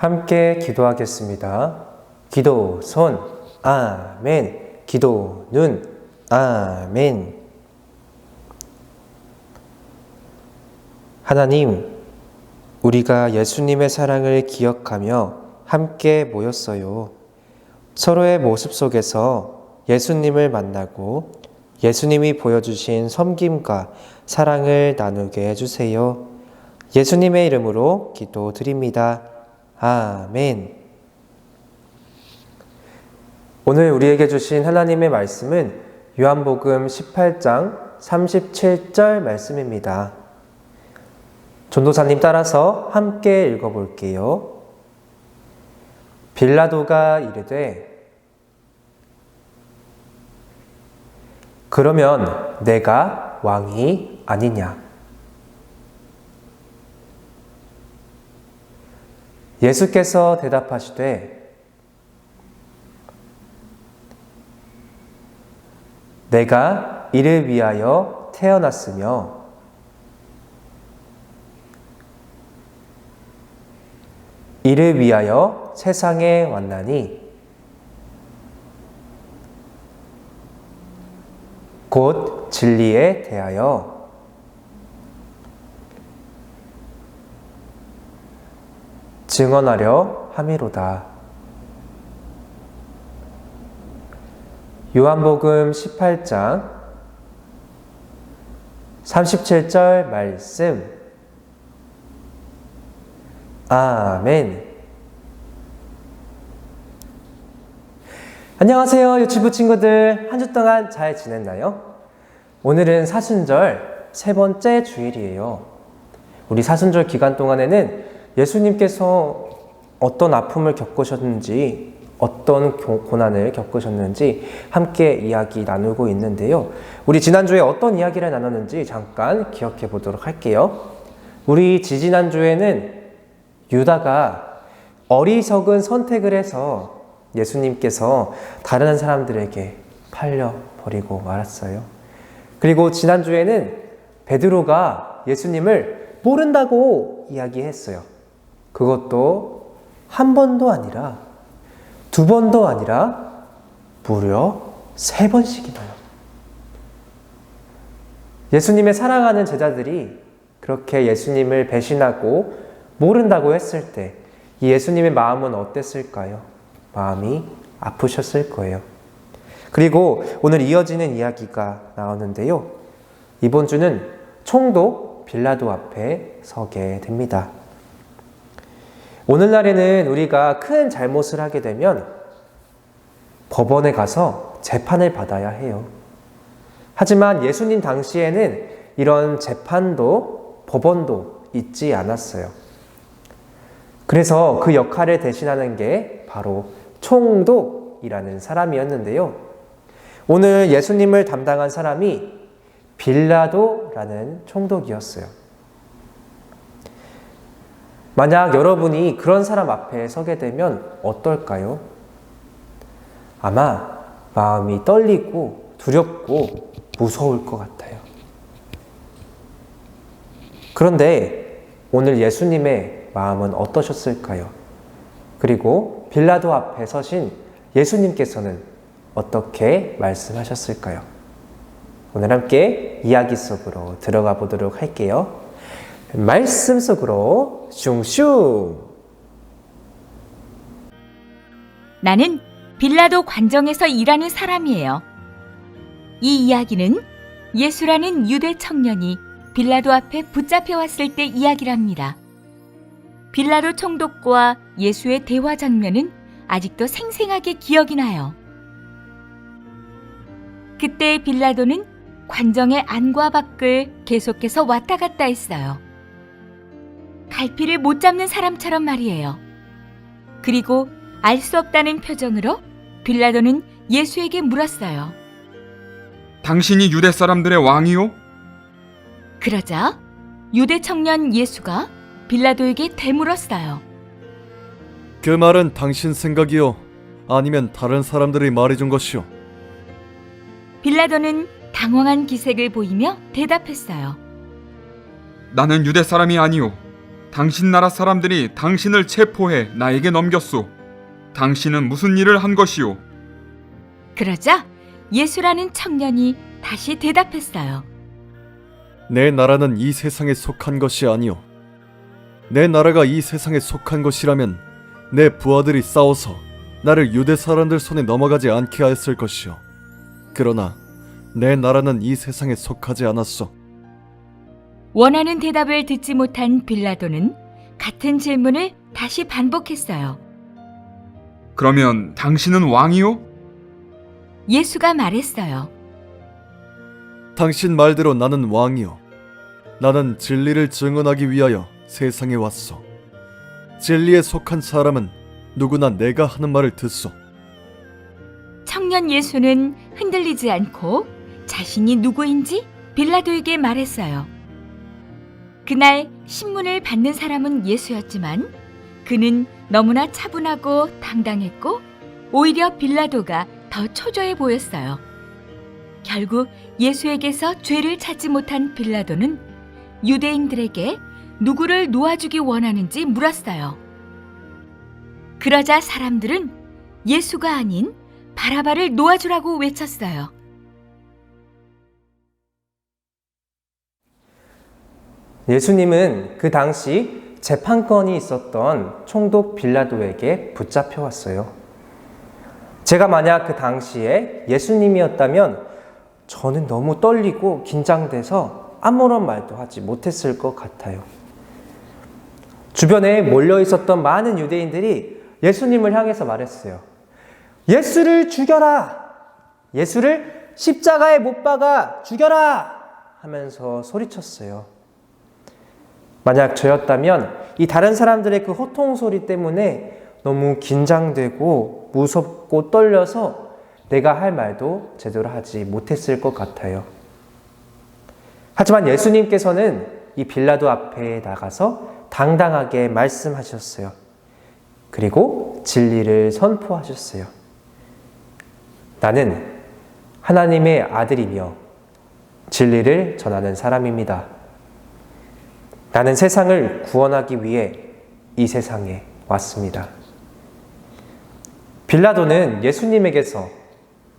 함께 기도하겠습니다. 기도 손 아멘. 기도 눈 아멘. 하나님, 우리가 예수님의 사랑을 기억하며 함께 모였어요. 서로의 모습 속에서 예수님을 만나고 예수님이 보여주신 섬김과 사랑을 나누게 해주세요. 예수님의 이름으로 기도드립니다. 아멘. 오늘 우리에게 주신 하나님의 말씀은 요한복음 18장 37절 말씀입니다. 전도사님 따라서 함께 읽어볼게요. 빌라도가 이르되 그러면 내가 왕이 아니냐? 예수께서 대답하시되 내가 이를 위하여 태어났으며 이를 위하여 세상에 왔나니 곧 진리에 대하여 증언하려 함이로다. 요한복음 18장 37절 말씀. 아멘. 안녕하세요, 유치부 친구들. 한 주 동안 잘 지냈나요? 오늘은 사순절 세 번째 주일이에요. 우리 사순절 기간 동안에는 예수님께서 어떤 아픔을 겪으셨는지, 어떤 고난을 겪으셨는지 함께 이야기 나누고 있는데요. 우리 지난주에 어떤 이야기를 나눴는지 잠깐 기억해 보도록 할게요. 우리 지지난주에는 유다가 어리석은 선택을 해서 예수님께서 다른 사람들에게 팔려버리고 말았어요. 그리고 지난주에는 베드로가 예수님을 모른다고 이야기했어요. 그것도 한 번도 아니라 두 번도 아니라 무려 세 번씩이나요. 예수님의 사랑하는 제자들이 그렇게 예수님을 배신하고 모른다고 했을 때 이 예수님의 마음은 어땠을까요? 마음이 아프셨을 거예요. 그리고 오늘 이어지는 이야기가 나오는데요. 이번 주는 총독 빌라도 앞에 서게 됩니다. 오늘날에는 우리가 큰 잘못을 하게 되면 법원에 가서 재판을 받아야 해요. 하지만 예수님 당시에는 이런 재판도 법원도 있지 않았어요. 그래서 그 역할을 대신하는 게 바로 총독이라는 사람이었는데요. 오늘 예수님을 담당한 사람이 빌라도라는 총독이었어요. 만약 여러분이 그런 사람 앞에 서게 되면 어떨까요? 아마 마음이 떨리고 두렵고 무서울 것 같아요. 그런데 오늘 예수님의 마음은 어떠셨을까요? 그리고 빌라도 앞에 서신 예수님께서는 어떻게 말씀하셨을까요? 오늘 함께 이야기 속으로 들어가 보도록 할게요. 말씀 속으로 슝슝. 나는 빌라도 관정에서 일하는 사람이에요. 이 이야기는 예수라는 유대 청년이 빌라도 앞에 붙잡혀 왔을 때 이야기랍니다. 빌라도 총독과 예수의 대화 장면은 아직도 생생하게 기억이 나요. 그때 빌라도는 관정의 안과 밖을 계속해서 왔다 갔다 했어요. 갈피를 못 잡는 사람처럼 말이에요. 그리고 알 수 없다는 표정으로 빌라도는 예수에게 물었어요. 당신이 유대 사람들의 왕이요? 그러자 유대 청년 예수가 빌라도에게 되물었어요. 그 말은 당신 생각이요? 아니면 다른 사람들이 말해준 것이요? 빌라도는 당황한 기색을 보이며 대답했어요. 나는 유대 사람이 아니요. 당신 나라 사람들이 당신을 체포해 나에게 넘겼소. 당신은 무슨 일을 한 것이오? 그러자 예수라는 청년이 다시 대답했어요. 내 나라는 이 세상에 속한 것이 아니오. 내 나라가 이 세상에 속한 것이라면 내 부하들이 싸워서 나를 유대 사람들 손에 넘어가지 않게 하였을 것이오. 그러나 내 나라는 이 세상에 속하지 않았소. 원하는 대답을 듣지 못한 빌라도는 같은 질문을 다시 반복했어요. 그러면 당신은 왕이오? 예수가 말했어요. 당신 말대로 나는 왕이오. 나는 진리를 증언하기 위하여 세상에 왔소. 진리에 속한 사람은 누구나 내가 하는 말을 듣소. 청년 예수는 흔들리지 않고 자신이 누구인지 빌라도에게 말했어요. 그날 신문을 받는 사람은 예수였지만 그는 너무나 차분하고 당당했고 오히려 빌라도가 더 초조해 보였어요. 결국 예수에게서 죄를 찾지 못한 빌라도는 유대인들에게 누구를 놓아주기 원하는지 물었어요. 그러자 사람들은 예수가 아닌 바라바를 놓아주라고 외쳤어요. 예수님은 그 당시 재판권이 있었던 총독 빌라도에게 붙잡혀 왔어요. 제가 만약 그 당시에 예수님이었다면 저는 너무 떨리고 긴장돼서 아무런 말도 하지 못했을 것 같아요. 주변에 몰려 있었던 많은 유대인들이 예수님을 향해서 말했어요. 예수를 죽여라! 예수를 십자가에 못 박아 죽여라! 하면서 소리쳤어요. 만약 저였다면 이 다른 사람들의 그 호통 소리 때문에 너무 긴장되고 무섭고 떨려서 내가 할 말도 제대로 하지 못했을 것 같아요. 하지만 예수님께서는 이 빌라도 앞에 나가서 당당하게 말씀하셨어요. 그리고 진리를 선포하셨어요. 나는 하나님의 아들이며 진리를 전하는 사람입니다. 나는 세상을 구원하기 위해 이 세상에 왔습니다. 빌라도는 예수님에게서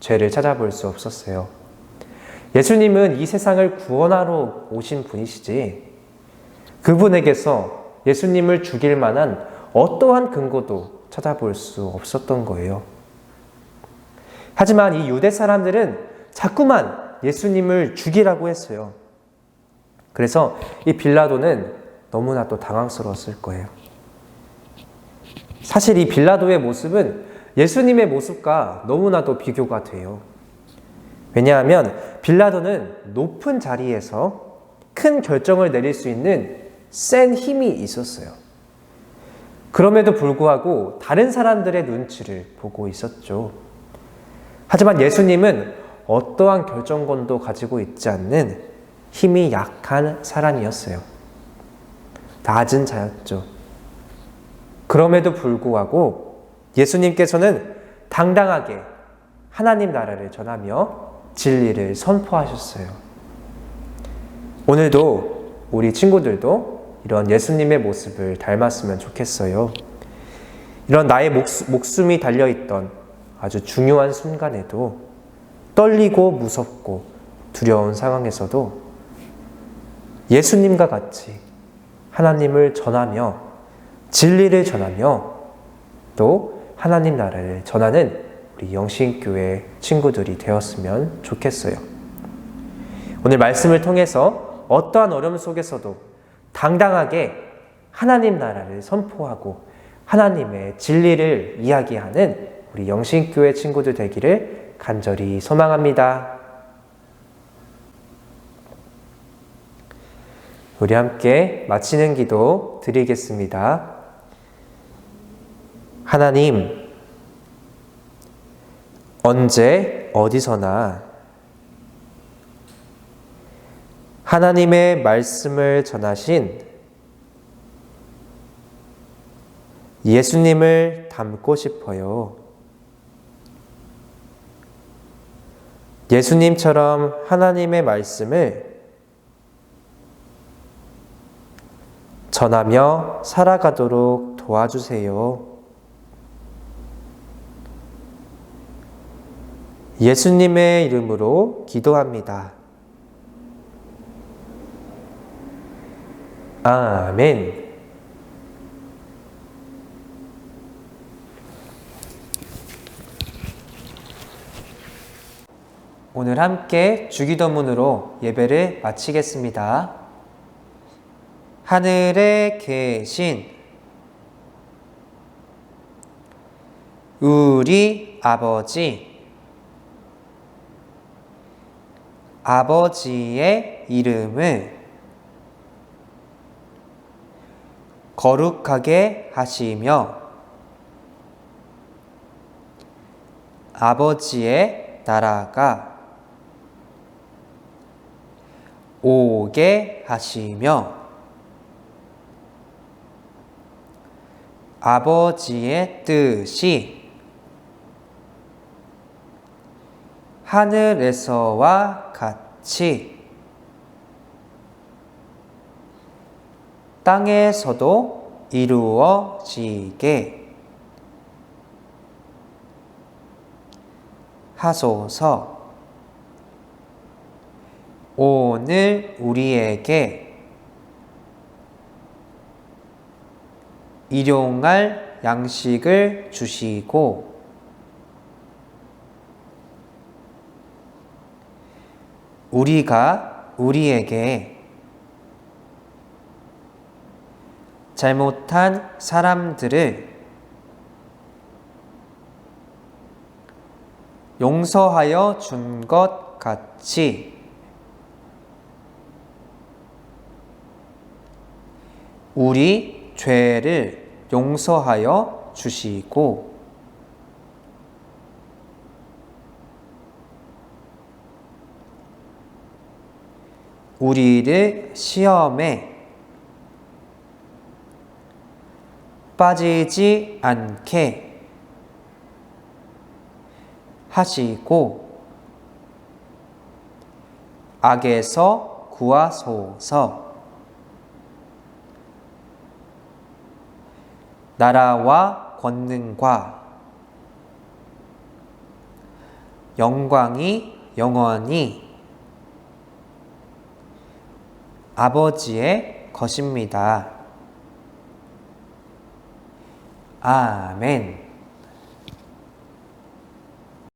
죄를 찾아볼 수 없었어요. 예수님은 이 세상을 구원하러 오신 분이시지 그분에게서 예수님을 죽일 만한 어떠한 근거도 찾아볼 수 없었던 거예요. 하지만 이 유대 사람들은 자꾸만 예수님을 죽이라고 했어요. 그래서 이 빌라도는 너무나도 당황스러웠을 거예요. 사실 이 빌라도의 모습은 예수님의 모습과 너무나도 비교가 돼요. 왜냐하면 빌라도는 높은 자리에서 큰 결정을 내릴 수 있는 센 힘이 있었어요. 그럼에도 불구하고 다른 사람들의 눈치를 보고 있었죠. 하지만 예수님은 어떠한 결정권도 가지고 있지 않는 힘이 약한 사람이었어요. 낮은 자였죠. 그럼에도 불구하고 예수님께서는 당당하게 하나님 나라를 전하며 진리를 선포하셨어요. 오늘도 우리 친구들도 이런 예수님의 모습을 닮았으면 좋겠어요. 이런 나의 목숨이 달려있던 아주 중요한 순간에도 떨리고 무섭고 두려운 상황에서도 예수님과 같이 하나님을 전하며 진리를 전하며 또 하나님 나라를 전하는 우리 영신교회 친구들이 되었으면 좋겠어요. 오늘 말씀을 통해서 어떠한 어려움 속에서도 당당하게 하나님 나라를 선포하고 하나님의 진리를 이야기하는 우리 영신교회 친구들 되기를 간절히 소망합니다. 우리 함께 마치는 기도 드리겠습니다. 하나님, 언제 어디서나 하나님의 말씀을 전하신 예수님을 닮고 싶어요. 예수님처럼 하나님의 말씀을 전하며 살아가도록 도와주세요. 예수님의 이름으로 기도합니다. 아멘. 오늘 함께 주기도문으로 예배를 마치겠습니다. 하늘에 계신 우리 아버지의 이름을 거룩하게 하시며 아버지의 나라가 오게 하시며 아버지의 뜻이 하늘에서와 같이 땅에서도 이루어지게 하소서. 오늘 우리에게 일용할 양식을 주시고 우리가 우리에게 잘못한 사람들을 용서하여 준 것 같이 우리 죄를 용서하여 주시고 우리를 시험에 빠지지 않게 하시고 악에서 구하소서. 나라와 권능과 영광이 영원히 아버지의 것입니다. 아멘.